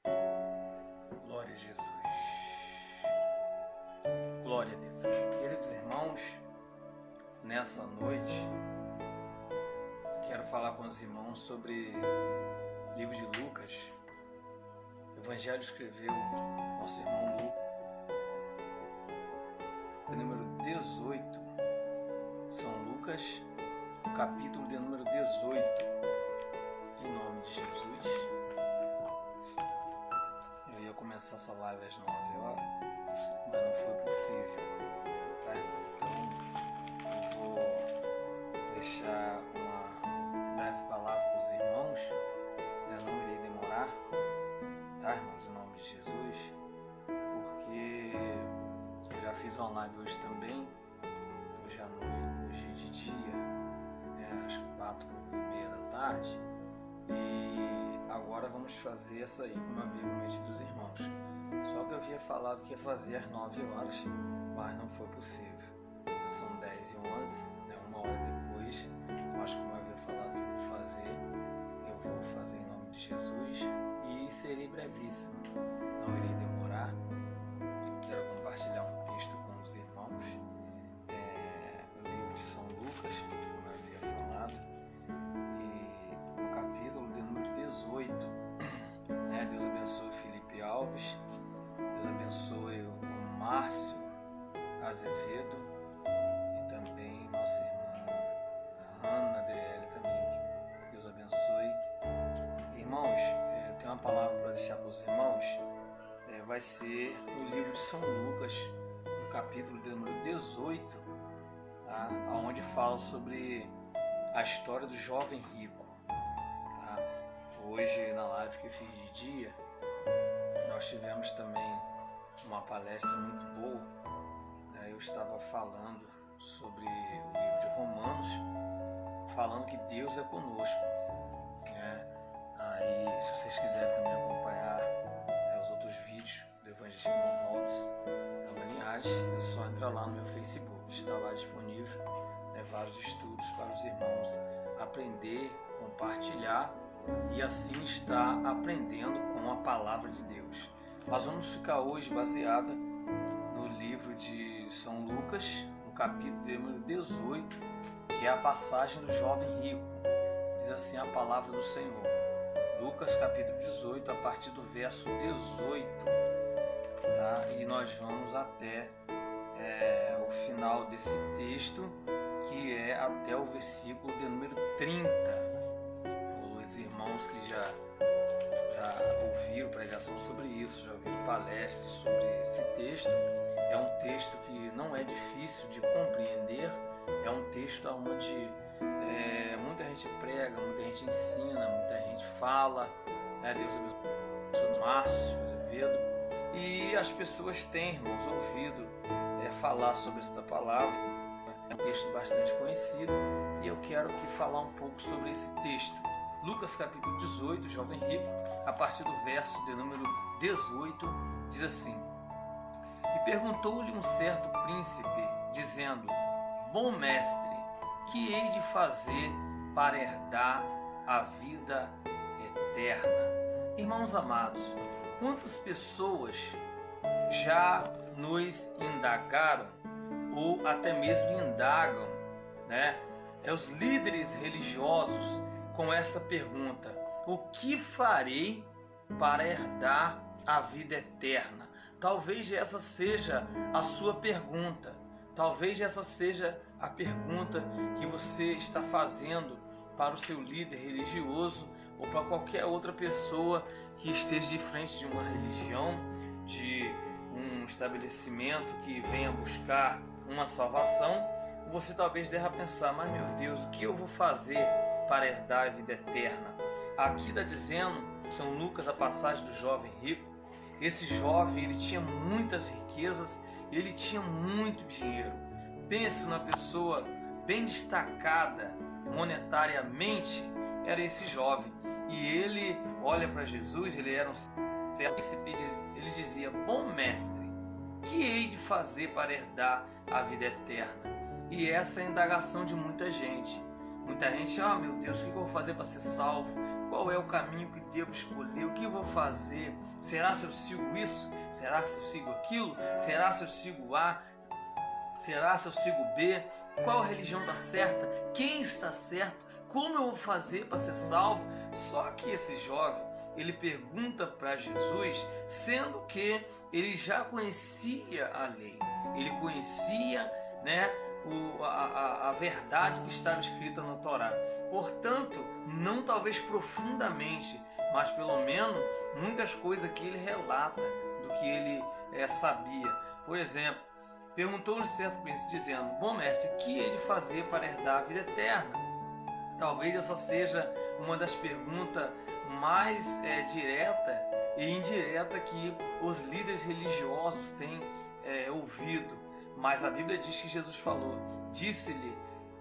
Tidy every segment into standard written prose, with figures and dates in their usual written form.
Glória a Jesus. Glória a Deus. Queridos irmãos, nessa noite quero falar com os irmãos sobre o livro de Lucas. O Evangelho escreveu nosso irmão Lucas, número 18. São Lucas, capítulo de número 18. Em nome de Jesus. Eu ia começar essa live às 9 horas, mas não foi possível, tá? Então eu vou deixar uma breve palavra para os irmãos. Eu não irei demorar, tá, irmãos, em nome de Jesus, porque eu já fiz uma live hoje também, hoje à noite, hoje de dia, às 4h30 da tarde. E agora vamos fazer essa aí, como eu havia prometido dos irmãos. Só que eu havia falado que ia fazer às 9 horas, mas não foi possível. São 10h11, uma hora depois. Mas como eu havia falado que eu vou fazer em nome de Jesus. E serei brevíssimo, não irei demorar. Quero compartilhar um texto com os irmãos. O livro de São Lucas, como eu havia falado. No capítulo de número 18, Deus abençoe o Felipe Alves, Deus abençoe o Márcio Azevedo e também nossa irmã Ana Adriele também, Deus abençoe. Irmãos, eu tenho uma palavra para deixar para os irmãos, vai ser no livro de São Lucas, no capítulo de número 18, tá? Onde fala sobre a história do jovem rico. Hoje, na live que eu fiz de dia, nós tivemos também uma palestra muito boa. Eu estava falando sobre o livro de Romanos, falando que Deus é conosco. Aí, se vocês quiserem também acompanhar os outros vídeos do Evangelista Irmão Robson Linhagem, é só entrar lá no meu Facebook. Está lá disponível vários estudos para os irmãos aprender, compartilhar e assim estar aprendendo com a palavra de Deus. Nós vamos ficar hoje baseada no livro de São Lucas, no capítulo de número 18, que é a passagem do jovem rico. Diz assim a palavra do Senhor. Lucas capítulo 18, a partir do verso 18, tá? E nós vamos até o final desse texto, que é até o versículo de número 30. Os irmãos que já ouviram pregação sobre isso, já ouviram palestras sobre esse texto, é um texto que não é difícil de compreender, é um texto onde muita gente prega, muita gente ensina, muita gente fala, Deus abençoe o Márcio Azevedo, e as pessoas têm, irmãos, ouvido falar sobre essa palavra. É um texto bastante conhecido e eu quero aqui falar um pouco sobre esse texto. Lucas capítulo 18, jovem rico, a partir do verso de número 18, diz assim: E perguntou-lhe um certo príncipe, dizendo: Bom mestre, que hei de fazer para herdar a vida eterna? Irmãos amados, quantas pessoas já nos indagaram ou até mesmo indagam, os líderes religiosos com essa pergunta: o que farei para herdar a vida eterna? Talvez essa seja a sua pergunta, talvez essa seja a pergunta que você está fazendo para o seu líder religioso ou para qualquer outra pessoa que esteja de frente de uma religião, de um estabelecimento que venha buscar uma salvação. Você talvez deva pensar: mas meu Deus, o que eu vou fazer para herdar a vida eterna? Aqui está dizendo São Lucas a passagem do jovem rico. Esse jovem, ele tinha muitas riquezas, ele tinha muito dinheiro. Pense numa pessoa bem destacada monetariamente, era esse jovem. E ele olha para Jesus, ele era um príncipe, ele dizia: Bom mestre, que hei de fazer para herdar a vida eterna? E essa é a indagação de muita gente. Muita gente, meu Deus, o que eu vou fazer para ser salvo? Qual é o caminho que devo escolher? O que eu vou fazer? Será se eu sigo isso? Será se eu sigo aquilo? Será se eu sigo A? Será se eu sigo B? Qual religião está certa? Quem está certo? Como eu vou fazer para ser salvo? Só que esse jovem, ele pergunta para Jesus, sendo que ele já conhecia a lei. Ele conhecia, né, a verdade que estava escrita no Torá. Portanto, não talvez profundamente, mas pelo menos muitas coisas que ele relata do que ele sabia. Por exemplo, perguntou-lhe certo príncipe, dizendo: bom mestre, que hei de fazer para herdar a vida eterna? Talvez essa seja uma das perguntas mais direta e indireta que os líderes religiosos têm ouvido. Mas a Bíblia diz que Jesus falou, disse-lhe: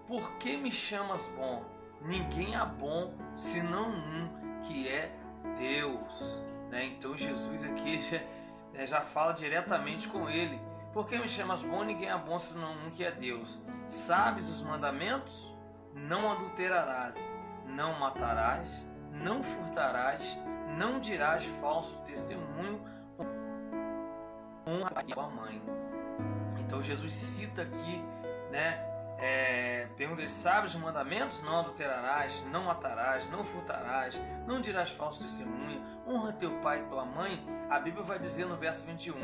por que me chamas bom? Ninguém é bom senão um, que é Deus. Então Jesus aqui já fala diretamente com ele. Por que me chamas bom? Ninguém é bom senão um, que é Deus. Sabes os mandamentos? Não adulterarás, não matarás, não furtarás, não dirás falso testemunho, honra a tua mãe. Então Jesus cita aqui, pergunta ele: sabes os mandamentos? Não adulterarás, não matarás, não furtarás, não dirás falso testemunho, honra teu pai e tua mãe. A Bíblia vai dizer no verso 21,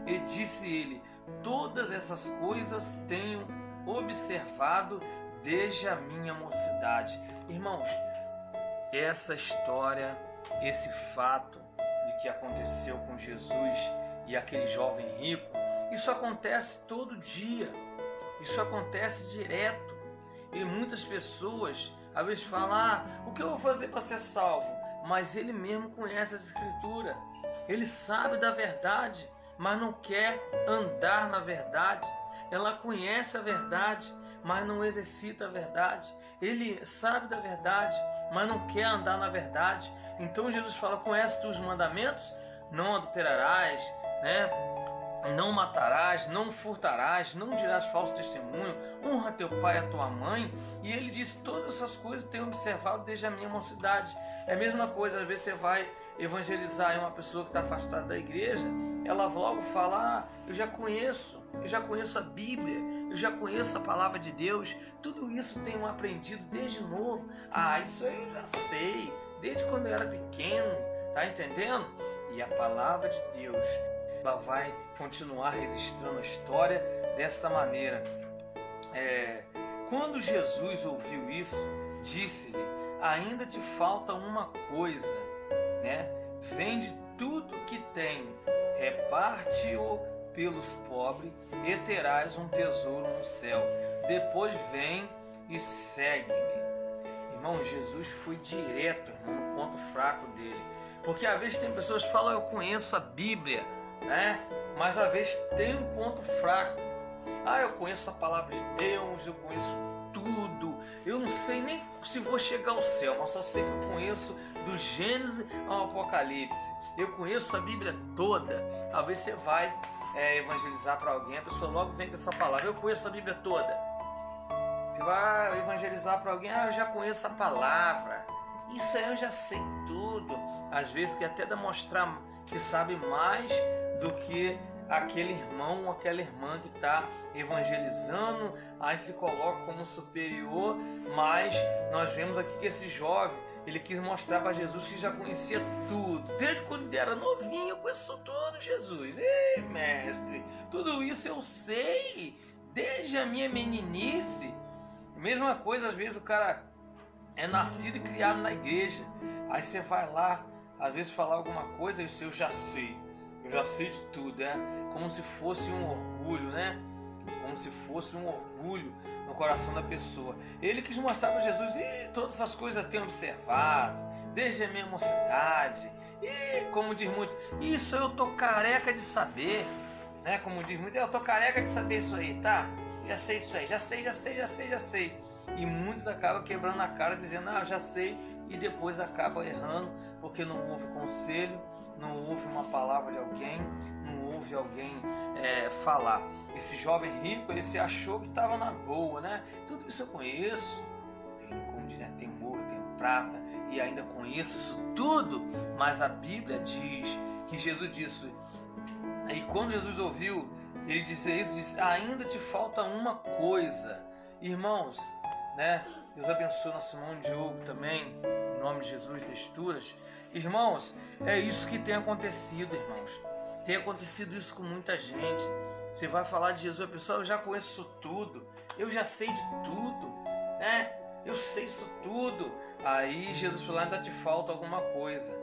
e disse ele: todas essas coisas tenho observado desde a minha mocidade. Irmãos, essa história, esse fato de que aconteceu com Jesus e aquele jovem rico, isso acontece todo dia, isso acontece direto. E muitas pessoas às vezes falam: o que eu vou fazer para ser salvo? Mas ele mesmo conhece essa escritura, ele sabe da verdade, mas não quer andar na verdade. Ela conhece a verdade, mas não exercita a verdade. Ele sabe da verdade, mas não quer andar na verdade. Então Jesus fala: conhece tu os mandamentos? Não adulterarás, não matarás, não furtarás, não dirás falso testemunho, honra teu pai e a tua mãe. E ele diz: todas essas coisas tenho observado desde a minha mocidade. É a mesma coisa, às vezes você vai evangelizar uma pessoa que está afastada da igreja, ela logo fala: eu já conheço a Bíblia, eu já conheço a palavra de Deus, tudo isso tenho aprendido desde novo. Isso aí eu já sei, desde quando eu era pequeno, tá entendendo? E a palavra de Deus, ela vai continuar registrando a história desta maneira. Quando Jesus ouviu isso, disse-lhe: ainda te falta uma coisa, vende tudo que tem, reparte-o pelos pobres e terás um tesouro no céu. Depois vem e segue-me. Irmão, Jesus foi direto, irmão, no ponto fraco dele. Porque às vezes tem pessoas que falam: eu conheço a Bíblia, mas às vezes tem um ponto fraco. Eu conheço a palavra de Deus, eu conheço tudo, eu não sei nem se vou chegar ao céu, mas só sei que eu conheço do Gênesis ao Apocalipse. Eu conheço a Bíblia toda. Às vezes você vai evangelizar para alguém, a pessoa logo vem com essa palavra: eu conheço a Bíblia toda. Você vai evangelizar para alguém: eu já conheço a palavra, isso aí eu já sei tudo. Às vezes quer até demonstrar que sabe mais do que aquele irmão ou aquela irmã que está evangelizando, aí se coloca como superior. Mas nós vemos aqui que esse jovem, ele quis mostrar para Jesus que já conhecia tudo. Desde quando ele era novinho: eu conheço tudo, Jesus. Ei, mestre, tudo isso eu sei, desde a minha meninice. Mesma coisa, às vezes o cara é nascido e criado na igreja. Aí você vai lá, às vezes falar alguma coisa e eu já sei de tudo, como se fosse um orgulho, como se fosse um orgulho no coração da pessoa. Ele quis mostrar para Jesus: e todas essas coisas eu tenho observado desde a minha mocidade. E como diz muitos, isso eu tô careca de saber, como diz muitos, eu tô careca de saber isso aí, tá? Já sei disso aí, já sei. E muitos acabam quebrando a cara dizendo: eu já sei, e depois acabam errando porque não houve conselho, não houve uma palavra de alguém, não houve alguém falar. Esse jovem rico, ele se achou que estava na boa, tudo isso eu conheço, tenho como diz, né? Tenho ouro, tenho prata e ainda conheço isso tudo. Mas a Bíblia diz que Jesus disse, e quando Jesus ouviu ele dizer isso, disse, ainda te falta uma coisa. Irmãos, né? Deus abençoe nosso irmão Diogo também, em nome de Jesus, leituras. Irmãos, é isso que tem acontecido, irmãos. Tem acontecido isso com muita gente. Você vai falar de Jesus, pessoal, eu já conheço tudo, eu já sei de tudo, né? Eu sei isso tudo. Aí Jesus falou, ainda te falta alguma coisa.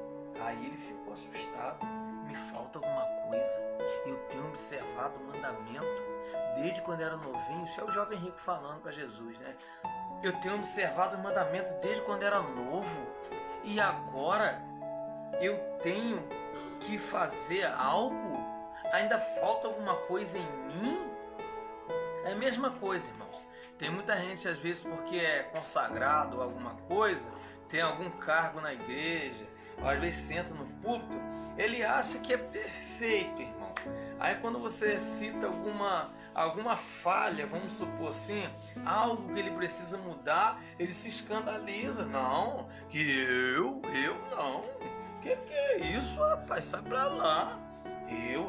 Aí ele ficou assustado. Me falta alguma coisa? Eu tenho observado o mandamento desde quando era novinho. Isso é o jovem rico falando para Jesus, né? Eu tenho observado o mandamento desde quando era novo. E agora eu tenho que fazer algo? Ainda falta alguma coisa em mim? É a mesma coisa, irmãos. Tem muita gente, às vezes, porque é consagrado ou alguma coisa, tem algum cargo na igreja, ou às vezes senta no púlpito, ele acha que é perfeito, irmão. Aí quando você cita alguma falha, vamos supor assim, algo que ele precisa mudar, ele se escandaliza. Não, que eu não. Que é isso, rapaz? Sai pra lá. Eu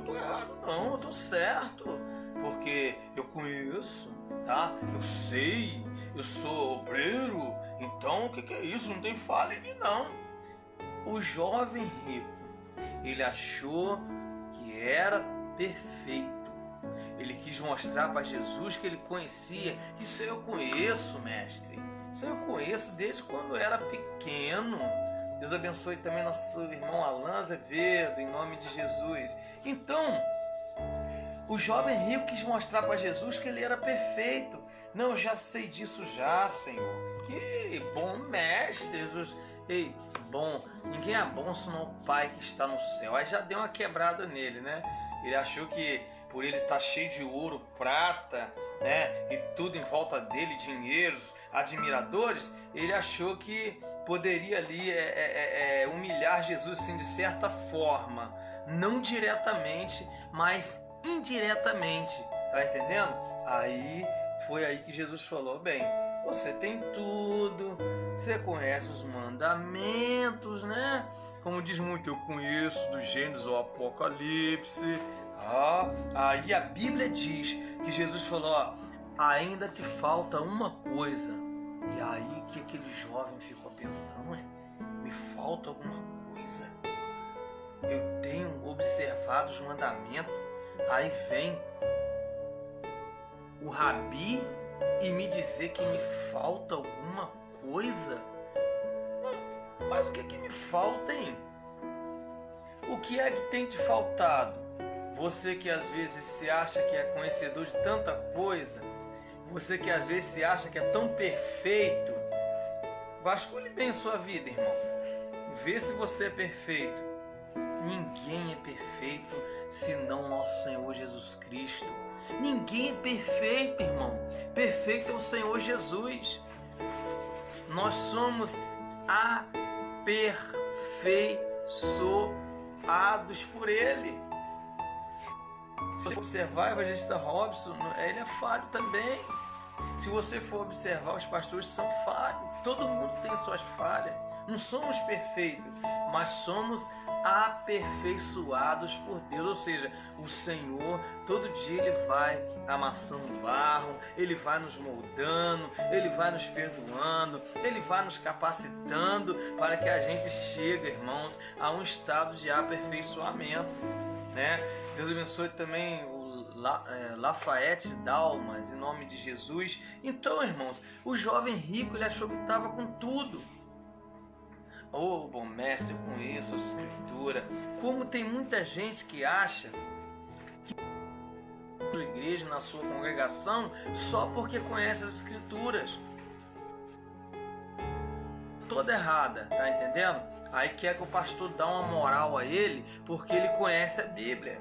tô errado, não, eu tô certo. Porque eu conheço, tá? Eu sei, eu sou obreiro. Então, o que é isso? Não tem falha aqui, não. O jovem rico, ele achou que era perfeito. Ele quis mostrar para Jesus que ele conhecia. Isso eu conheço, mestre. Isso eu conheço desde quando eu era pequeno. Deus abençoe também nosso irmão Alan Azevedo, em nome de Jesus. Então, o jovem rico quis mostrar para Jesus que ele era perfeito. Não, eu já sei disso já, Senhor. Que bom mestre, Jesus. Ei, bom, ninguém é bom senão o Pai que está no céu. Aí já deu uma quebrada nele, né? Ele achou que por ele estar cheio de ouro, prata, né? E tudo em volta dele, dinheiros, admiradores, ele achou que poderia ali humilhar Jesus assim, de certa forma. Não diretamente, mas indiretamente. Tá entendendo? Aí foi aí que Jesus falou, bem, você tem tudo, você conhece os mandamentos, né? Como diz muito, eu conheço do Gênesis ao Apocalipse. Aí a Bíblia diz que Jesus falou, ó, ainda te falta uma coisa. E aí que aquele jovem ficou pensando, me falta alguma coisa. Eu tenho observado os mandamentos. Aí vem o Rabi e me dizer que me falta alguma coisa. Mas o que é que me falta, hein? O que é que tem te faltado? Você que às vezes se acha que é conhecedor de tanta coisa, você que às vezes se acha que é tão perfeito, vasculhe bem sua vida, irmão. Vê se você é perfeito. Ninguém é perfeito senão nosso Senhor Jesus Cristo. Ninguém é perfeito, irmão. Perfeito é o Senhor Jesus. Nós somos aperfeiçoados por Ele. Se você observar o evangelista Robson, ele é falho também. Se você for observar, os pastores são falhos. Todo mundo tem suas falhas. Não somos perfeitos, mas somos aperfeiçoados por Deus. Ou seja, o Senhor, todo dia Ele vai amassando o barro, Ele vai nos moldando, Ele vai nos perdoando, Ele vai nos capacitando para que a gente chegue, irmãos, a um estado de aperfeiçoamento, né? Deus abençoe também o Lafayette Dalmas, em nome de Jesus. Então, irmãos, o jovem rico, ele achou que estava com tudo. Bom mestre, eu conheço a Escritura. Como tem muita gente que acha que na sua igreja, na sua congregação, só porque conhece as Escrituras. Toda errada, tá entendendo? Aí quer que o pastor dê uma moral a ele porque ele conhece a Bíblia.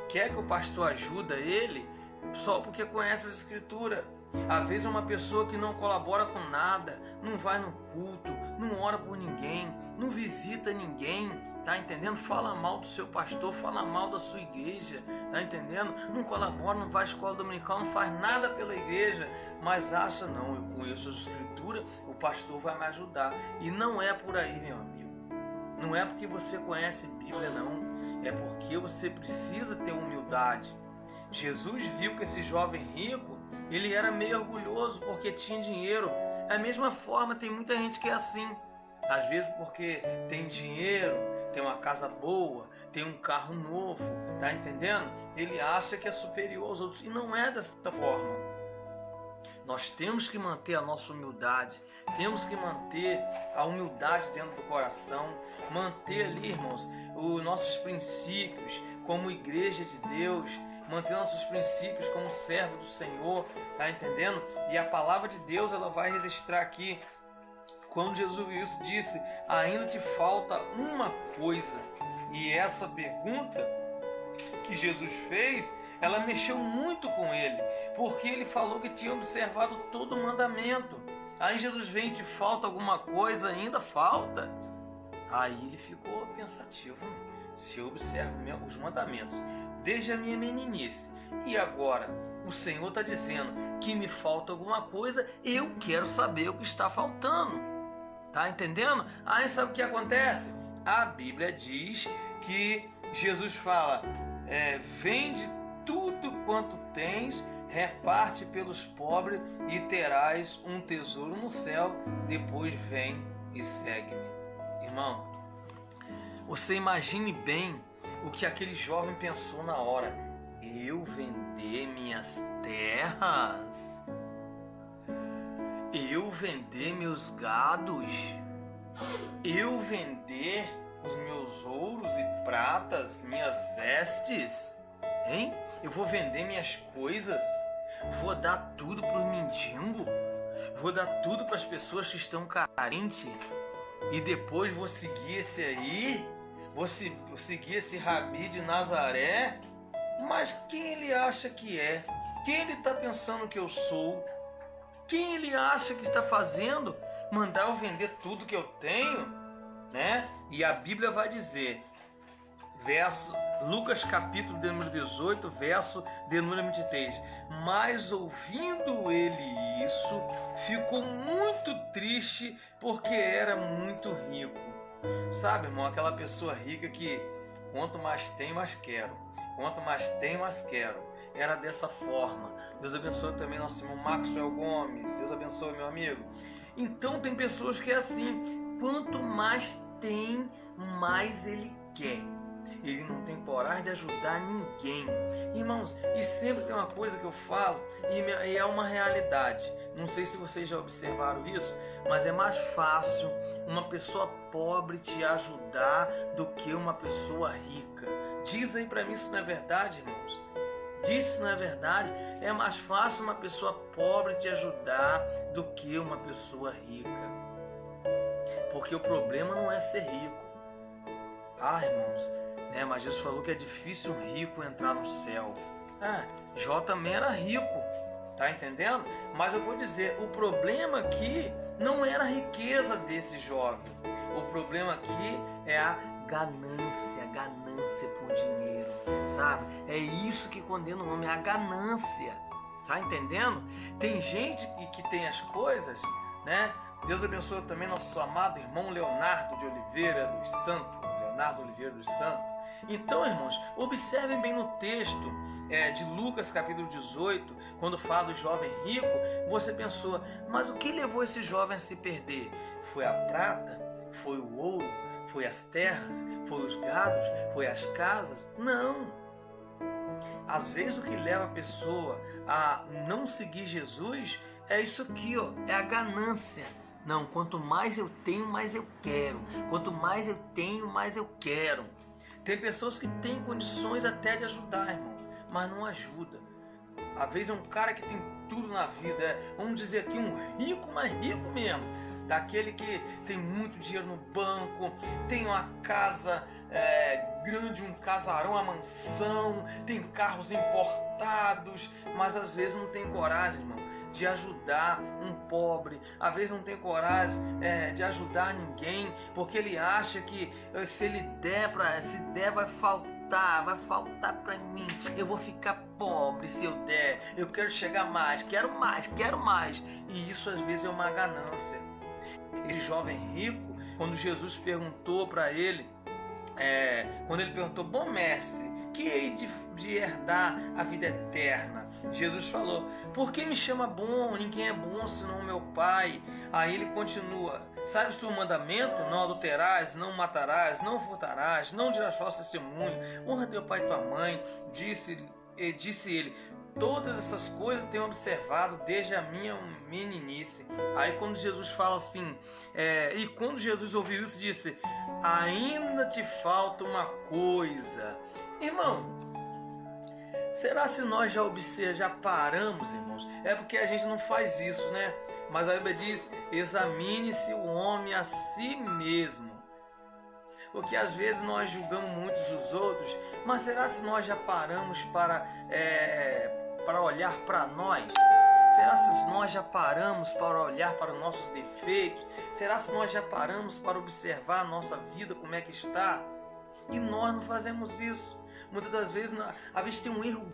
Quer que o pastor ajude ele só porque conhece a Escritura. Às vezes é uma pessoa que não colabora com nada, não vai no culto, não ora por ninguém, não visita ninguém, tá entendendo? Fala mal do seu pastor, fala mal da sua igreja, tá entendendo? Não colabora, não vai à escola dominical, não faz nada pela igreja, mas acha, não, eu conheço a escritura, o pastor vai me ajudar. E não é por aí, meu amigo. Não é porque você conhece Bíblia, não. É porque você precisa ter humildade. Jesus viu que esse jovem rico, ele era meio orgulhoso porque tinha dinheiro. Da mesma forma, tem muita gente que é assim. Às vezes porque tem dinheiro, tem uma casa boa, tem um carro novo, tá entendendo? Ele acha que é superior aos outros. E não é dessa forma. Nós temos que manter a nossa humildade. Temos que manter a humildade dentro do coração. Manter ali, irmãos, os nossos princípios como igreja de Deus. Manter nossos princípios como servo do Senhor, tá entendendo? E a palavra de Deus, ela vai registrar aqui, quando Jesus disse, ainda te falta uma coisa. E essa pergunta que Jesus fez, ela mexeu muito com ele, porque ele falou que tinha observado todo o mandamento. Aí Jesus vem, te falta alguma coisa? Ainda falta? Aí ele ficou pensativo. Se eu observo os mandamentos desde a minha meninice, e agora o Senhor está dizendo que me falta alguma coisa, eu quero saber o que está faltando. Tá entendendo? Aí sabe o que acontece? A Bíblia diz que Jesus fala, vende tudo quanto tens, reparte pelos pobres e terás um tesouro no céu, depois vem e segue-me. Irmão, você imagine bem o que aquele jovem pensou na hora. Eu vender minhas terras? Eu vender meus gados? Eu vender os meus ouros e pratas, minhas vestes? Hein? Eu vou vender minhas coisas? Vou dar tudo para os mendigos? Vou dar tudo para as pessoas que estão carentes? E depois vou seguir esse aí? Vou seguir esse Rabi de Nazaré? Mas quem ele acha que é? Quem ele está pensando que eu sou? Quem ele acha que está fazendo? Mandar eu vender tudo que eu tenho? Né? E a Bíblia vai dizer, Lucas capítulo de número 18, verso de número 23. Mas ouvindo ele isso, ficou muito triste porque era muito rico. Sabe, irmão, aquela pessoa rica que quanto mais tem, mais quero. Quanto mais tem, mais quero. Era dessa forma. Deus abençoe também nosso irmão Maxwell Gomes. Deus abençoe, meu amigo. Então tem pessoas que é assim. Quanto mais tem, mais ele quer. Ele não tem coragem de ajudar ninguém. Irmãos, e sempre tem uma coisa que eu falo e é uma realidade. Não sei se vocês já observaram isso, mas é mais fácil uma pessoa pobre te ajudar do que uma pessoa rica. Diz aí pra mim se não é verdade, irmãos. Diz se não é verdade. É mais fácil uma pessoa pobre te ajudar do que uma pessoa rica. Porque o problema não é ser rico. Ah, irmãos, mas Jesus falou que é difícil um rico entrar no céu. Jó também era rico, tá entendendo? Mas eu vou dizer, o problema aqui não era a riqueza desse jovem. O problema aqui é a ganância por dinheiro, sabe? É isso que condena o homem, a ganância, tá entendendo? Tem gente que tem as coisas, né? Deus abençoe também nosso amado irmão Leonardo de Oliveira dos Santos. Então, irmãos, observem bem no texto de Lucas capítulo 18, quando fala do jovem rico, você pensou, mas o que levou esse jovem a se perder? Foi a prata? Foi o ouro? Foi as terras? Foi os gados? Foi as casas? Não! Às vezes o que leva a pessoa a não seguir Jesus é isso aqui, ó, é a ganância. Não, quanto mais eu tenho, mais eu quero. Quanto mais eu tenho, mais eu quero. Tem pessoas que têm condições até de ajudar, irmão, mas não ajuda. Às vezes é um cara que tem tudo na vida, vamos dizer aqui, um rico, mas rico mesmo. daquele que tem muito dinheiro no banco, tem uma casa grande, um casarão, uma mansão, tem carros importados, mas às vezes não tem coragem, irmão, de ajudar um pobre, às vezes não tem coragem de ajudar ninguém, porque ele acha que se ele der, vai faltar para mim, eu vou ficar pobre se eu der, eu quero chegar mais, quero mais, e isso às vezes é uma ganância. Esse jovem rico, quando Jesus perguntou para ele, quando ele perguntou, bom mestre, que hei de herdar a vida eterna? Jesus falou, por que me chama bom? Ninguém é bom senão o meu Pai. Aí ele continua, sabes tu o mandamento? Não adulterarás, não matarás, não furtarás, não dirás falso testemunho, honra teu pai e tua mãe. Disse ele, todas essas coisas tenho observado desde a minha meninice. Aí quando Jesus fala assim, e quando Jesus ouviu isso, disse, ainda te falta uma coisa. Irmão, será se nós já paramos, irmãos? É porque a gente não faz isso, né? Mas a Bíblia diz, examine-se o homem a si mesmo. Porque às vezes nós julgamos muitos os outros, mas será se nós já paramos para olhar para nós? Será se nós já paramos para olhar para os nossos defeitos? Será se nós já paramos para observar a nossa vida, como é que está? E nós não fazemos isso. Muitas das vezes, às vezes tem um erro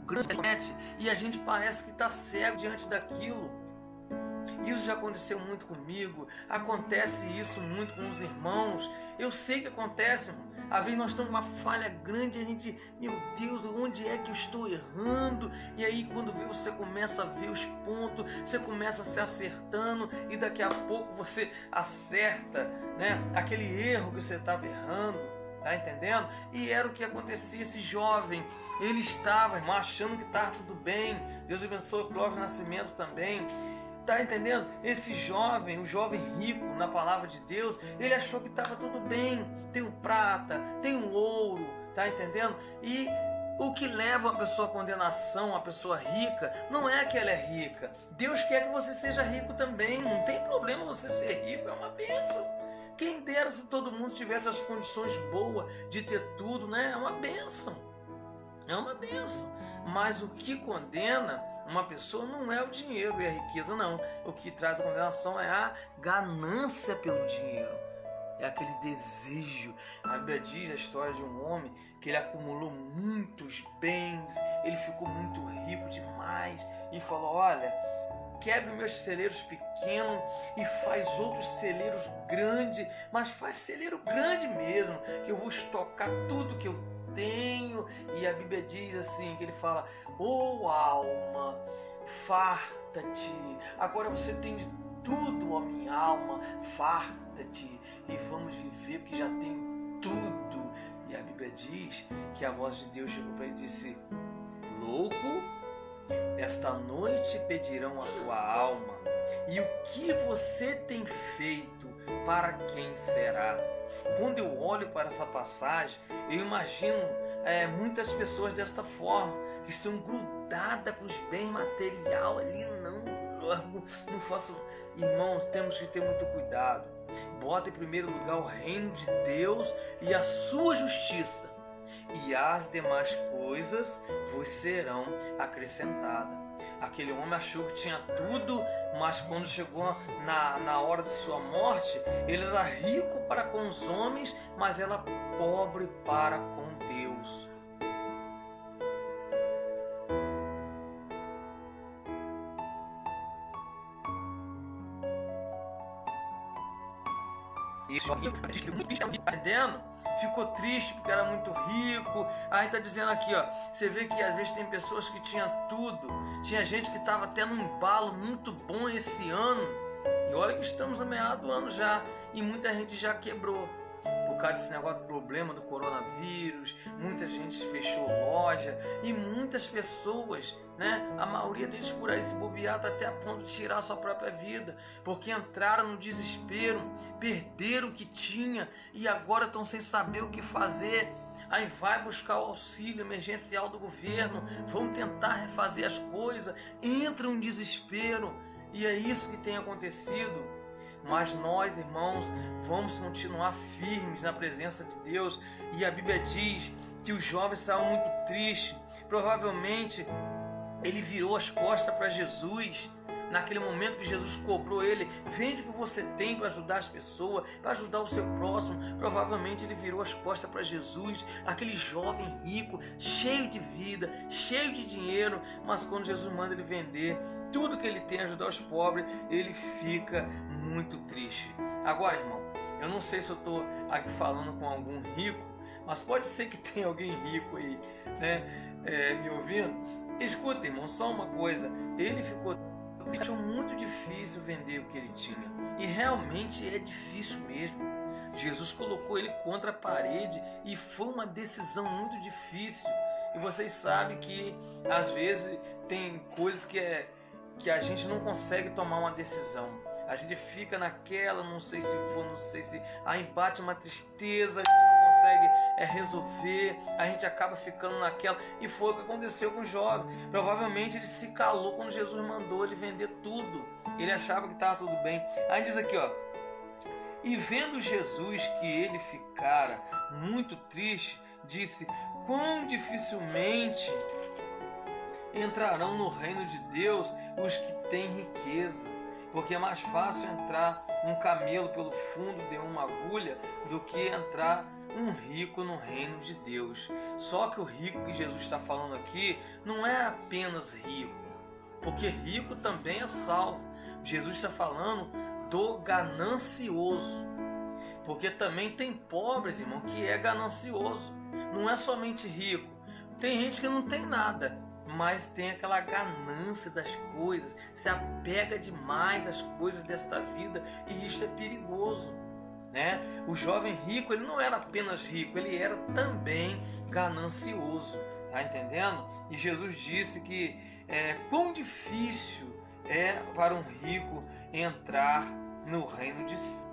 grande e a gente parece que está cego diante daquilo. Isso já aconteceu muito comigo, acontece isso muito com os irmãos. Eu sei que acontece, irmão. Às vezes nós estamos com uma falha grande e a gente, meu Deus, onde é que eu estou errando? E aí quando você começa a ver os pontos, você começa a se acertando e daqui a pouco você acerta, né, aquele erro que você estava errando. Tá entendendo? E era o que acontecia. Esse jovem, ele estava, irmão, achando que estava tudo bem. Deus abençoe o Clóvis Nascimento também. Tá entendendo? Esse jovem, o jovem rico, na palavra de Deus, ele achou que estava tudo bem. Tem o prata, tem o ouro, tá entendendo? E o que leva uma pessoa à condenação, uma pessoa rica, não é que ela é rica. Deus quer que você seja rico também. Não tem problema você ser rico, é uma bênção. Quem dera se todo mundo tivesse as condições boas de ter tudo, né? É uma bênção. É uma bênção. Mas o que condena uma pessoa não é o dinheiro e a riqueza, não. O que traz a condenação é a ganância pelo dinheiro. É aquele desejo. A Bíblia diz a história de um homem que ele acumulou muitos bens, ele ficou muito rico demais e falou, olha, quebre meus celeiros pequenos e faz outros celeiros grandes, mas faz celeiro grande mesmo, que eu vou estocar tudo que eu tenho. E a Bíblia diz assim, que ele fala, ô alma, farta-te, agora você tem de tudo, ó minha alma, farta-te e vamos viver, porque já tem tudo. E a Bíblia diz que a voz de Deus chegou para ele e disse, louco, esta noite pedirão a tua alma, e o que você tem feito, para quem será? Quando eu olho para essa passagem, eu imagino muitas pessoas desta forma, que estão grudadas com os bens material ali, não faço. Irmãos, temos que ter muito cuidado. Bota em primeiro lugar o reino de Deus e a sua justiça, e as demais coisas vos serão acrescentadas. Aquele homem achou que tinha tudo, mas quando chegou na hora de sua morte, ele era rico para com os homens, mas era pobre para com Deus. Isso, entendendo? Ficou triste porque era muito rico. Aí está dizendo aqui, ó, você vê que às vezes tem pessoas que tinham tudo, tinha gente que estava até num embalo muito bom esse ano, e olha que estamos a meados do ano já, e muita gente já quebrou por causa desse negócio do problema do coronavírus. Muita gente fechou loja e muitas pessoas, né, a maioria deles por aí se bobear está até a ponto de tirar a sua própria vida, porque entraram no desespero, perderam o que tinha e agora estão sem saber o que fazer. Aí vai buscar o auxílio emergencial do governo, vão tentar refazer as coisas, entram em desespero. E é isso que tem acontecido. Mas nós, irmãos, vamos continuar firmes na presença de Deus. E a Bíblia diz que o jovem saiu muito triste. Provavelmente ele virou as costas para Jesus. Naquele momento que Jesus cobrou ele, vende o que você tem para ajudar as pessoas, para ajudar o seu próximo. Provavelmente ele virou as costas para Jesus, aquele jovem rico, cheio de vida, cheio de dinheiro. Mas quando Jesus manda ele vender tudo que ele tem, ajudar os pobres, ele fica muito triste. Agora, irmão, eu não sei se eu estou aqui falando com algum rico, mas pode ser que tenha alguém rico aí, né, me ouvindo. Escuta, irmão, só uma coisa, ele achou muito difícil vender o que ele tinha, e realmente é difícil mesmo. Jesus colocou ele contra a parede e foi uma decisão muito difícil. E vocês sabem que às vezes tem coisas que a gente não consegue tomar uma decisão. A gente fica naquela, não sei se aí bate uma tristeza, a gente não consegue resolver, a gente acaba ficando naquela. E foi o que aconteceu com o jovem. Provavelmente ele se calou quando Jesus mandou ele vender tudo. Ele achava que estava tudo bem. Aí diz aqui, ó: e vendo Jesus que ele ficara muito triste, disse: quão dificilmente entrarão no reino de Deus os que têm riqueza, porque é mais fácil entrar um camelo pelo fundo de uma agulha do que entrar um rico no reino de Deus. Só que o rico que Jesus está falando aqui não é apenas rico, porque rico também é salvo. Jesus está falando do ganancioso, porque também tem pobres, irmão, que é ganancioso. Não é somente rico. Tem gente que não tem nada, mas tem aquela ganância das coisas, se apega demais às coisas desta vida, e isto é perigoso, né? O jovem rico, ele não era apenas rico, ele era também ganancioso, tá entendendo? E Jesus disse que quão difícil é para um rico entrar no reino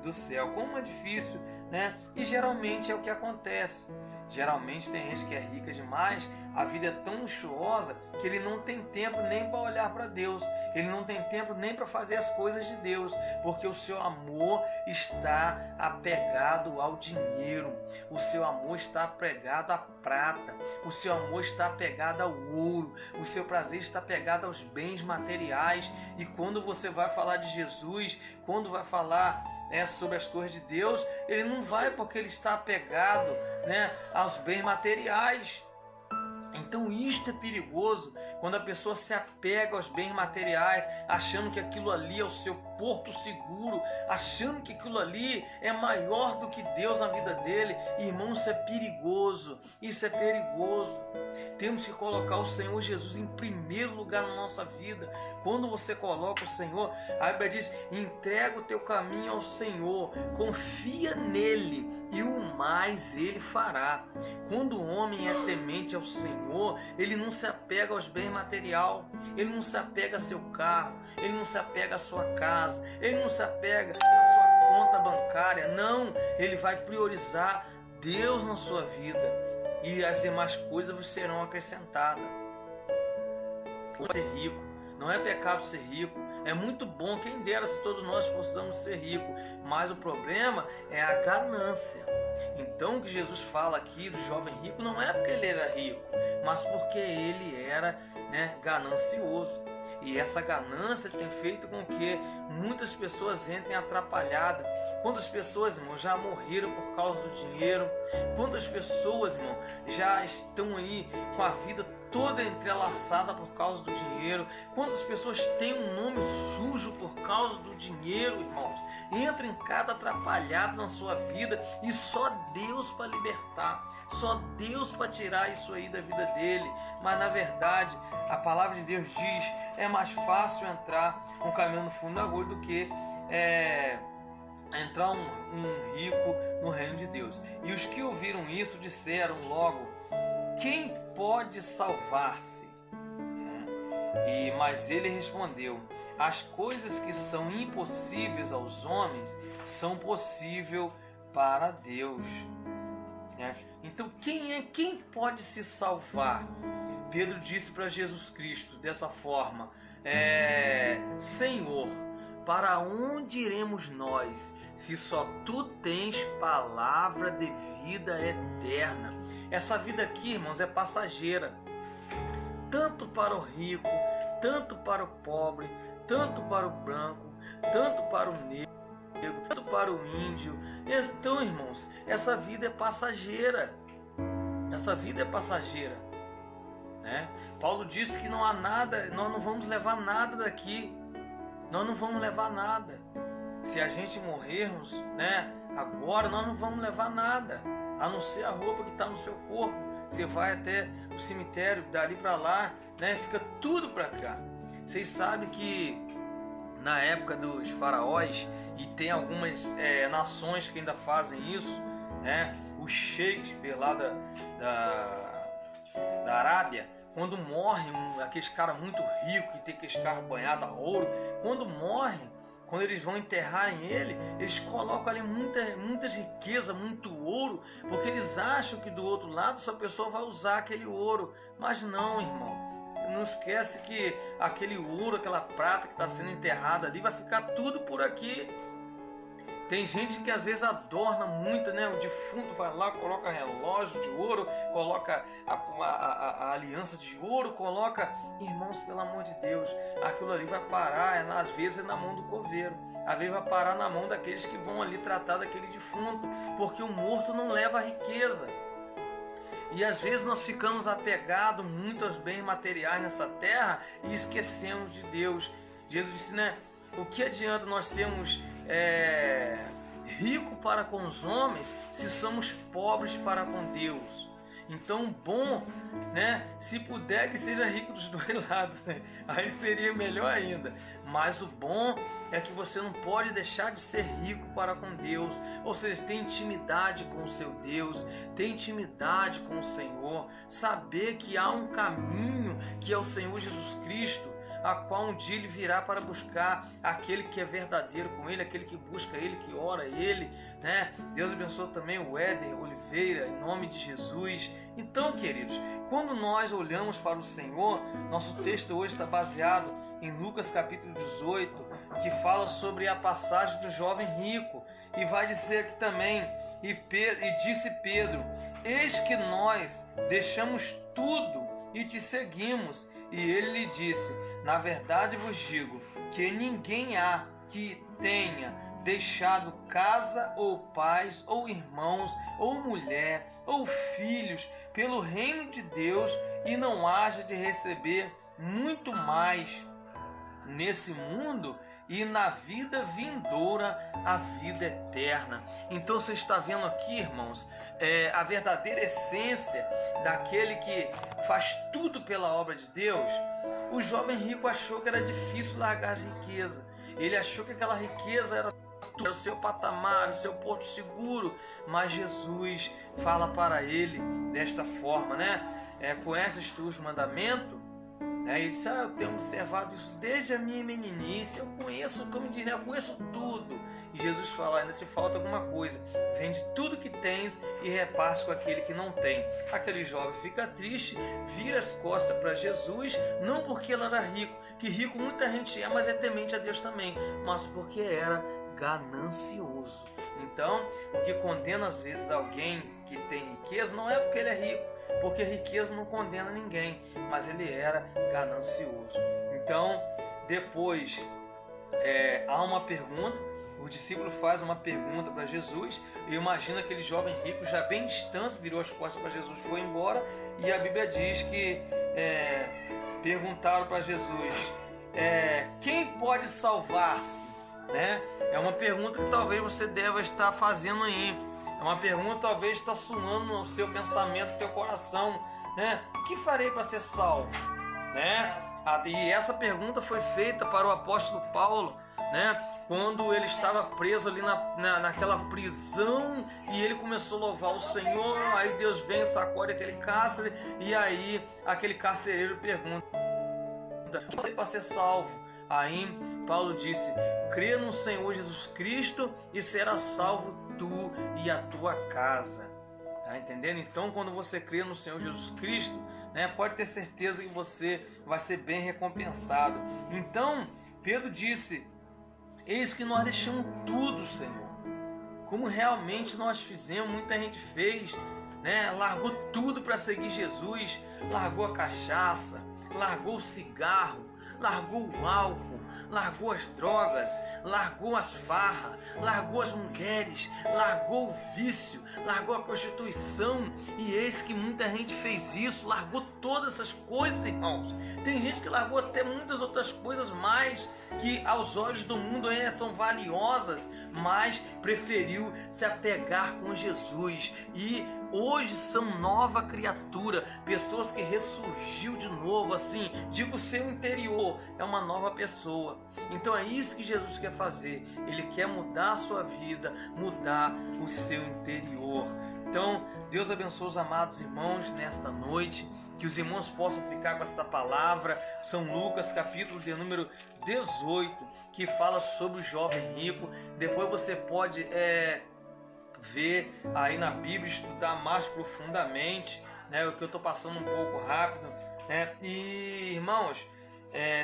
do céu, como é difícil, né? E geralmente é o que acontece. Geralmente tem gente que é rica demais, a vida é tão luxuosa que ele não tem tempo nem para olhar para Deus, ele não tem tempo nem para fazer as coisas de Deus, porque o seu amor está apegado ao dinheiro, o seu amor está apegado à prata, o seu amor está apegado ao ouro, o seu prazer está apegado aos bens materiais. E quando você vai falar de Jesus, quando vai falar sobre as coisas de Deus, ele não vai, porque ele está apegado, aos bens materiais. Então isto é perigoso, quando a pessoa se apega aos bens materiais, achando que aquilo ali é o seu porto seguro, achando que aquilo ali é maior do que Deus na vida dele. Irmão, isso é perigoso, isso é perigoso. Temos que colocar o Senhor Jesus em primeiro lugar na nossa vida. Quando você coloca o Senhor, a Bíblia diz: entrega o teu caminho ao Senhor, confia nele e o mais ele fará. Quando o homem é temente ao Senhor, ele não se apega aos bens materiais, ele não se apega a seu carro, ele não se apega à sua casa, ele não se apega à sua conta bancária. Não, ele vai priorizar Deus na sua vida, e as demais coisas vos serão acrescentadas. Ser rico, não é pecado ser rico, é muito bom, quem dera se todos nós possamos ser ricos, mas o problema é a ganância. Então o que Jesus fala aqui do jovem rico não é porque ele era rico, mas porque ele era ganancioso. E essa ganância tem feito com que muitas pessoas entrem atrapalhadas. Quantas pessoas, irmão, já morreram por causa do dinheiro? Quantas pessoas, irmão, já estão aí com a vida toda entrelaçada por causa do dinheiro? Quantas pessoas têm um nome sujo por causa do dinheiro, irmãos? Entra em cada atrapalhado na sua vida, e só Deus para libertar, só Deus para tirar isso aí da vida dele. Mas na verdade, a palavra de Deus diz: é mais fácil entrar um caminho no fundo da agulha do que entrar um rico no reino de Deus. E os que ouviram isso disseram logo: quem pode salvar-se? Mas ele respondeu: as coisas que são impossíveis aos homens são possíveis para Deus. Então quem pode se salvar? Pedro disse para Jesus Cristo dessa forma: Senhor, para onde iremos nós, se só Tu tens palavra de vida eterna? Essa vida aqui, irmãos, é passageira, tanto para o rico, tanto para o pobre, tanto para o branco, tanto para o negro, tanto para o índio. Então, irmãos, essa vida é passageira. Essa vida é passageira, né? Paulo disse que não há nada, nós não vamos levar nada daqui. Nós não vamos levar nada. Se a gente morrermos, né, agora, nós não vamos levar nada, a não ser a roupa que está no seu corpo. Você vai até o cemitério, dali para lá, né, fica tudo para cá. Vocês sabem que na época dos faraós, e tem algumas nações que ainda fazem isso, né, os Shakespeare lá da Arábia, quando morre aqueles caras muito ricos, que tem aqueles carros banhados a ouro, quando morrem, quando eles vão enterrarem ele, eles colocam ali muitas riquezas, muito ouro, porque eles acham que do outro lado essa pessoa vai usar aquele ouro. Mas não, irmão. Não esquece que aquele ouro, aquela prata que está sendo enterrada ali, vai ficar tudo por aqui. Tem gente que às vezes adorna muito, né? O defunto vai lá, coloca relógio de ouro, coloca a aliança de ouro, coloca... Irmãos, pelo amor de Deus, aquilo ali vai parar, às vezes, na mão do coveiro. Às vezes vai parar na mão daqueles que vão ali tratar daquele defunto, porque o morto não leva a riqueza. E às vezes nós ficamos apegados muito aos bens materiais nessa terra e esquecemos de Deus. Jesus disse, né? O que adianta nós sermos ricos para com os homens se somos pobres para com Deus? Então, bom, né? Se puder que seja rico dos dois lados, né? Aí seria melhor ainda. Mas o bom é que você não pode deixar de ser rico para com Deus. Ou seja, ter intimidade com o seu Deus, ter intimidade com o Senhor, saber que há um caminho que é o Senhor Jesus Cristo, a qual um dia Ele virá para buscar aquele que é verdadeiro com Ele, aquele que busca Ele, que ora Ele, né? Deus abençoe também o Éder Oliveira, em nome de Jesus. Então, queridos, quando nós olhamos para o Senhor, nosso texto hoje está baseado em Lucas capítulo 18, que fala sobre a passagem do jovem rico, e vai dizer aqui também, e disse Pedro, eis que nós deixamos tudo e te seguimos. E ele lhe disse, na verdade vos digo, que ninguém há que tenha deixado casa, ou pais, ou irmãos, ou mulher, ou filhos, pelo reino de Deus, e não haja de receber muito mais nesse mundo e na vida vindoura a vida eterna. Então você está vendo aqui, irmãos, a verdadeira essência daquele que faz tudo pela obra de Deus. O jovem rico achou que era difícil largar a riqueza. Ele achou que aquela riqueza era o seu patamar, o seu porto seguro. Mas Jesus fala para ele desta forma, né? Conheces tu os mandamentos? Ele disse, eu tenho observado isso desde a minha meninice, eu conheço, como diz, eu conheço tudo. E Jesus fala, ainda te falta alguma coisa, vende tudo que tens e reparte com aquele que não tem. Aquele jovem fica triste, vira as costas para Jesus, não porque ele era rico, que rico muita gente é, mas é temente a Deus também, mas porque era ganancioso. Então, o que condena às vezes alguém que tem riqueza não é porque ele é rico, porque riqueza não condena ninguém, mas ele era ganancioso. Então, depois há uma pergunta, o discípulo faz uma pergunta para Jesus, e imagina aquele jovem rico já bem distante, virou as costas para Jesus, foi embora, e a Bíblia diz que perguntaram para Jesus, quem pode salvar-se? Né? É uma pergunta que talvez você deva estar fazendo aí. É uma pergunta que talvez está soando no seu pensamento, no teu coração, né? O que farei para ser salvo? Né? E essa pergunta foi feita para o apóstolo Paulo, né? Quando ele estava preso ali naquela prisão, e ele começou a louvar o Senhor. Aí Deus vem, sacode aquele cárcere, e aí aquele carcereiro pergunta, o que farei para ser salvo? Aí Paulo disse, crê no Senhor Jesus Cristo e será salvo tu e a tua casa. Tá entendendo? Então, quando você crê no Senhor Jesus Cristo, né? Pode ter certeza que você vai ser bem recompensado. Então, Pedro disse: eis que nós deixamos tudo, Senhor. Como realmente nós fizemos, muita gente fez, né? Largou tudo para seguir Jesus, largou a cachaça, largou o cigarro, largou o álcool, largou as drogas, largou as farras, largou as mulheres, largou o vício, largou a prostituição. E eis que muita gente fez isso, largou todas essas coisas, irmãos. Tem gente que largou até muitas outras coisas mais, que aos olhos do mundo ainda são valiosas, mas preferiu se apegar com Jesus. E hoje são nova criatura, pessoas que ressurgiu de novo, assim, digo, seu interior é uma nova pessoa. Então é isso que Jesus quer fazer. Ele quer mudar a sua vida, mudar o seu interior. Então, Deus abençoe os amados irmãos nesta noite, que os irmãos possam ficar com esta palavra. São Lucas, capítulo de número 18, que fala sobre o jovem rico. Depois você pode ver aí na Bíblia, estudar mais profundamente, né? O que eu estou passando um pouco rápido, né? E irmãos,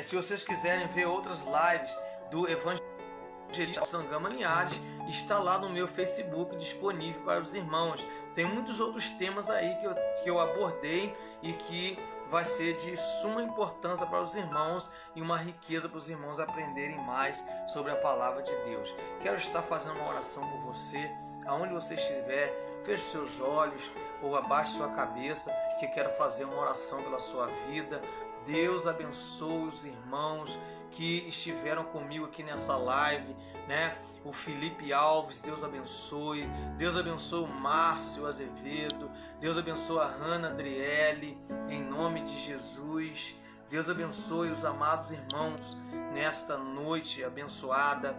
se vocês quiserem ver outras lives do Evangelista Sangama Linhares, está lá no meu Facebook disponível para os irmãos. Tem muitos outros temas aí que eu abordei e que vai ser de suma importância para os irmãos e uma riqueza para os irmãos aprenderem mais sobre a palavra de Deus. Quero estar fazendo uma oração por você, aonde você estiver. Feche seus olhos ou abaixe sua cabeça, que eu quero fazer uma oração pela sua vida. Deus abençoe os irmãos que estiveram comigo aqui nessa live, né? O Felipe Alves, Deus abençoe. Deus abençoe o Márcio Azevedo. Deus abençoe a Hanna Adriele, em nome de Jesus. Deus abençoe os amados irmãos nesta noite abençoada.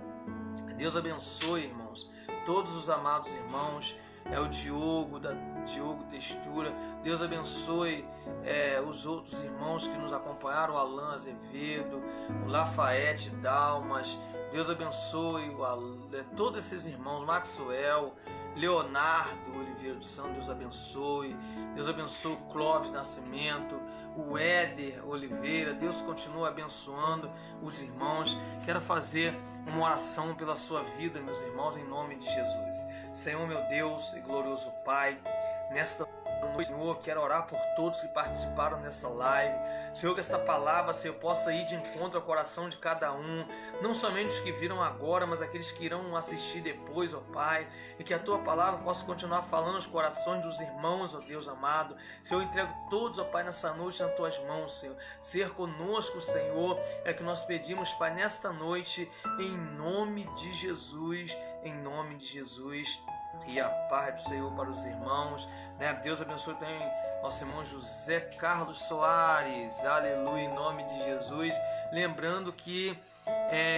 Deus abençoe, irmãos, todos os amados irmãos. É o Diogo Textura. Deus abençoe os outros irmãos que nos acompanharam, o Alan Azevedo, o Lafayette Dalmas. Deus abençoe todos esses irmãos, Maxwell, Leonardo Oliveira dos Santos. Deus abençoe. Deus abençoe o Clóvis Nascimento, o Éder Oliveira. Deus continua abençoando os irmãos. Quero fazer uma oração pela sua vida, meus irmãos, em nome de Jesus. Senhor, meu Deus e glorioso Pai, nesta noite, Senhor, quero orar por todos que participaram dessa live. Senhor, que esta palavra, Senhor, possa ir de encontro ao coração de cada um, não somente os que viram agora, mas aqueles que irão assistir depois, ó Pai, e que a Tua palavra possa continuar falando aos corações dos irmãos, ó Deus amado. Senhor, eu entrego todos, ó Pai, nessa noite nas Tuas mãos, Senhor. Ser conosco, Senhor, é que nós pedimos, Pai, nesta noite, em nome de Jesus, em nome de Jesus. E a paz do Senhor para os irmãos, né? Deus abençoe também nosso irmão José Carlos Soares, aleluia, em nome de Jesus. Lembrando que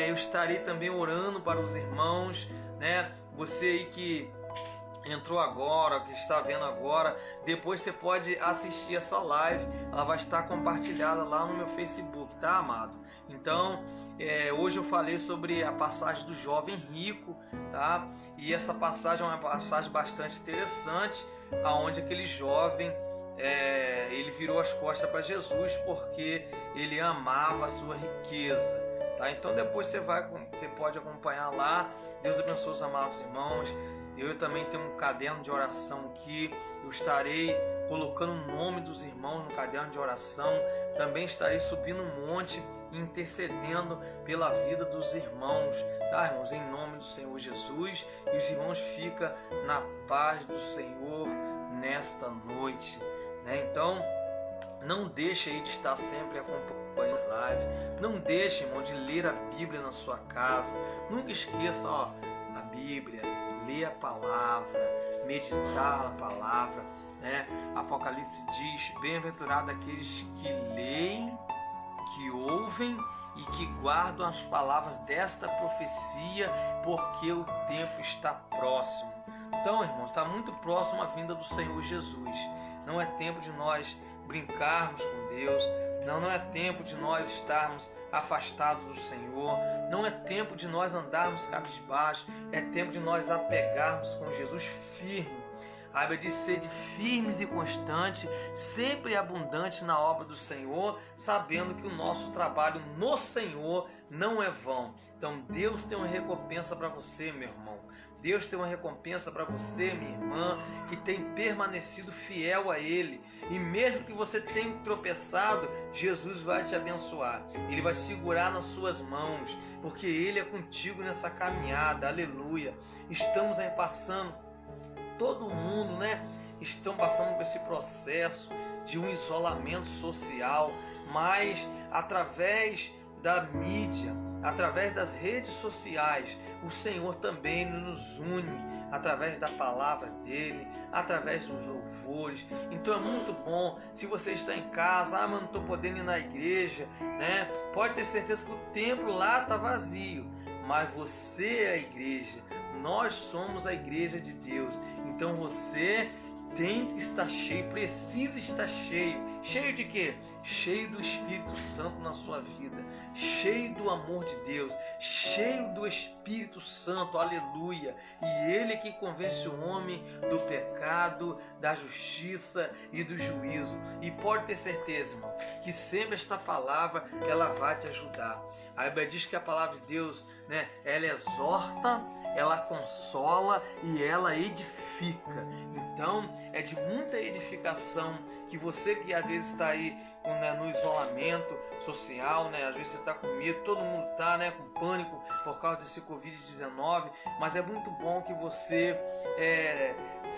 eu estarei também orando para os irmãos, né? Você aí que entrou agora, que está vendo agora, depois você pode assistir essa live, ela vai estar compartilhada lá no meu Facebook, tá, amado? Então, hoje eu falei sobre a passagem do jovem rico, tá? E essa passagem é uma passagem bastante interessante, aonde aquele jovem ele virou as costas para Jesus porque ele amava a sua riqueza, tá? Então depois você pode acompanhar lá. Deus abençoe os amados irmãos. Eu também tenho um caderno de oração aqui. Eu estarei colocando o nome dos irmãos no caderno de oração. Também estarei subindo um monte, intercedendo pela vida dos irmãos, tá, irmãos? Em nome do Senhor Jesus. E os irmãos ficam na paz do Senhor nesta noite, né? Então, não deixe aí de estar sempre acompanhando a live. Não deixe, irmão, de ler a Bíblia na sua casa. Nunca esqueça, a Bíblia, ler a palavra, meditar na palavra, né? Apocalipse diz: bem-aventurado aqueles que leem, que ouvem e que guardam as palavras desta profecia, porque o tempo está próximo. Então, irmãos, está muito próximo a vinda do Senhor Jesus. Não é tempo de nós brincarmos com Deus. Não é tempo de nós estarmos afastados do Senhor. Não é tempo de nós andarmos cabisbaixo. É tempo de nós apegarmos com Jesus firme. A Bíblia diz: sede firmes e constantes, sempre abundantes na obra do Senhor, sabendo que o nosso trabalho no Senhor não é vão. Então Deus tem uma recompensa para você, meu irmão. Deus tem uma recompensa para você, minha irmã, que tem permanecido fiel a Ele. E mesmo que você tenha tropeçado, Jesus vai te abençoar. Ele vai segurar nas suas mãos, porque Ele é contigo nessa caminhada. Aleluia. Estamos aí passando, todo mundo, né? Estão passando por esse processo de um isolamento social, mas através da mídia, através das redes sociais, o Senhor também nos une através da palavra dele, através dos louvores. Então é muito bom. Se você está em casa, mas não estou podendo ir na igreja, né? Pode ter certeza que o templo lá está vazio, mas você é a igreja. Nós somos a igreja de Deus. Então você tem que estar cheio, precisa estar cheio. Cheio de quê? Cheio do Espírito Santo na sua vida, cheio do amor de Deus, cheio do Espírito Santo, aleluia. E Ele que convence o homem do pecado, da justiça e do juízo. E pode ter certeza, irmão, que sempre esta palavra, ela vai te ajudar. A Bíblia diz que a palavra de Deus, né, ela exorta, ela consola e ela edifica. Então é de muita edificação que você que às vezes está aí, né, no isolamento social, né, às vezes você está com medo, todo mundo está, né, com pânico por causa desse Covid-19, mas é muito bom que você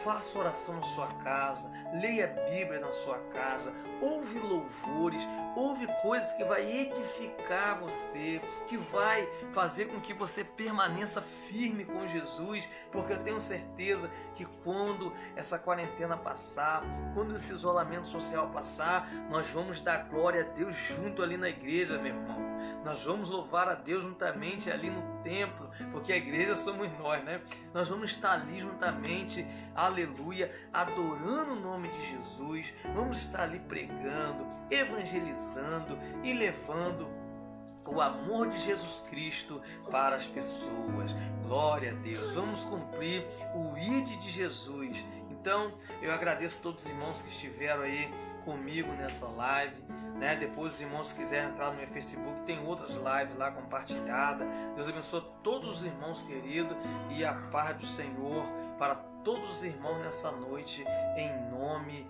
faça oração na sua casa, leia a Bíblia na sua casa, ouve louvores, ouve coisas que vai edificar você, que vai fazer com que você permaneça firme com Jesus, porque eu tenho certeza que quando essa quarentena passar, quando esse isolamento social passar, nós vamos dar glória a Deus junto ali na igreja, meu irmão. Nós vamos louvar a Deus juntamente ali no templo, porque a igreja somos nós, né? Nós vamos estar ali juntamente, aleluia, adorando o nome de Jesus. Vamos estar ali pregando, evangelizando e levando o amor de Jesus Cristo para as pessoas. Glória a Deus. Vamos cumprir o ID de Jesus. Então, eu agradeço a todos os irmãos que estiveram aí comigo nessa live, né? Depois os irmãos que quiserem entrar no meu Facebook, tem outras lives lá compartilhadas. Deus abençoe todos os irmãos queridos e a paz do Senhor para todos os irmãos nessa noite, em nome